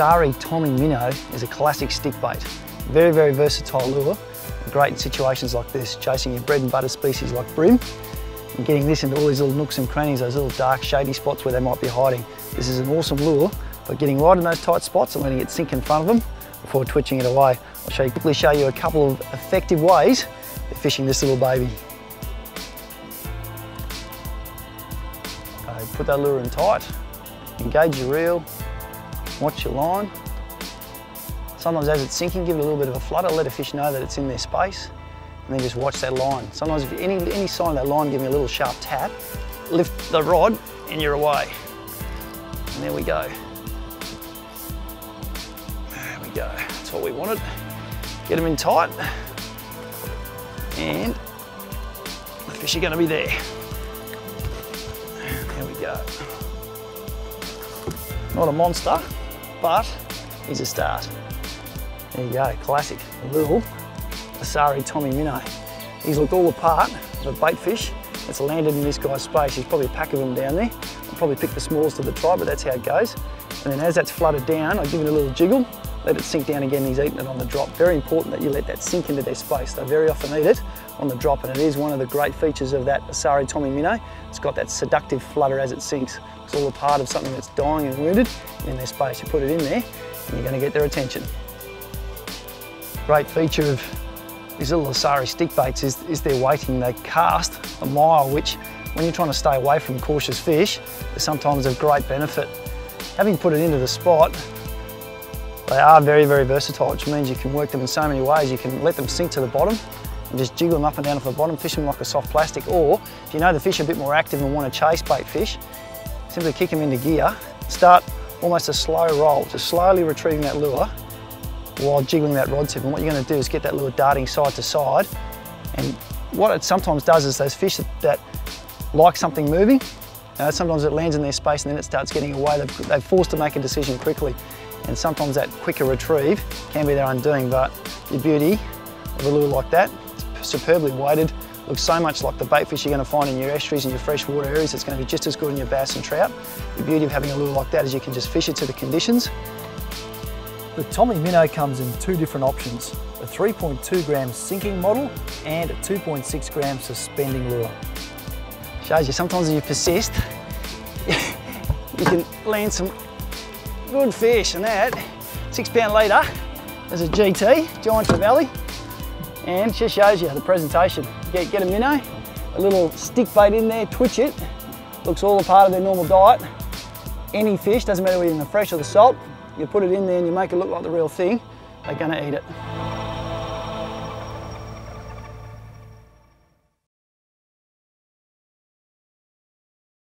Asari Tomei Minnow is a classic stick bait. Very, very versatile lure. Great in situations like this, chasing your bread and butter species like bream, and getting this into all these little nooks and crannies, those little dark shady spots where they might be hiding. This is an awesome lure for getting right in those tight spots and letting it sink in front of them before twitching it away. I'll quickly show you a couple of effective ways of fishing this little baby. Put that lure in tight, engage your reel, watch your line. Sometimes as it's sinking, give it a little bit of a flutter, let a fish know that it's in their space, and then just watch that line. Sometimes if any sign of that line, give me a little sharp tap, lift the rod, and you're away. And there we go. There we go, that's what we wanted. Get them in tight, and the fish are gonna be there. There we go. Not a monster, but he's a start. There you go, classic. A little Asari Tomei Minnow. He's looked all the part of a bait fish that's landed in this guy's space. There's probably a pack of them down there. I'll probably pick the smallest of the tribe, but that's how it goes. And then as that's flooded down, I give it a little jiggle, let it sink down again, and he's eating it on the drop. Very important that you let that sink into their space. They very often eat it on the drop, and it is one of the great features of that Asari Tomei Minnow. It's got that seductive flutter as it sinks. It's all a part of something that's dying and wounded in their space. You put it in there, and you're going to get their attention. Great feature of these little Asari stick baits is their weighting. They cast a mile, which when you're trying to stay away from cautious fish, is sometimes of great benefit. Having put it into the spot, they are very, very versatile, which means you can work them in so many ways. You can let them sink to the bottom and just jiggle them up and down off the bottom, fish them like a soft plastic, or if you know the fish are a bit more active and want to chase bait fish, simply kick them into gear, start almost a slow roll, just slowly retrieving that lure while jiggling that rod tip. And what you're going to do is get that lure darting side to side. And what it sometimes does is those fish that like something moving, sometimes it lands in their space and then it starts getting away. They're forced to make a decision quickly. And sometimes that quicker retrieve can be their undoing, but the beauty of a lure like that, it's superbly weighted, looks so much like the bait fish you're going to find in your estuaries and your freshwater areas. It's going to be just as good in your bass and trout. The beauty of having a lure like that is you can just fish it to the conditions. The Tomei Minnow comes in two different options, a 3.2 gram sinking model and a 2.6 gram suspending lure. Shows you sometimes if you persist, you can land some good fish. And that 6 pound leader is a GT, Giant Trevally, and it just shows you the presentation. Get a minnow, a little stick bait in there, twitch it, looks all a part of their normal diet. Any fish, doesn't matter whether you're in the fresh or the salt, you put it in there and you make it look like the real thing, they're going to eat it.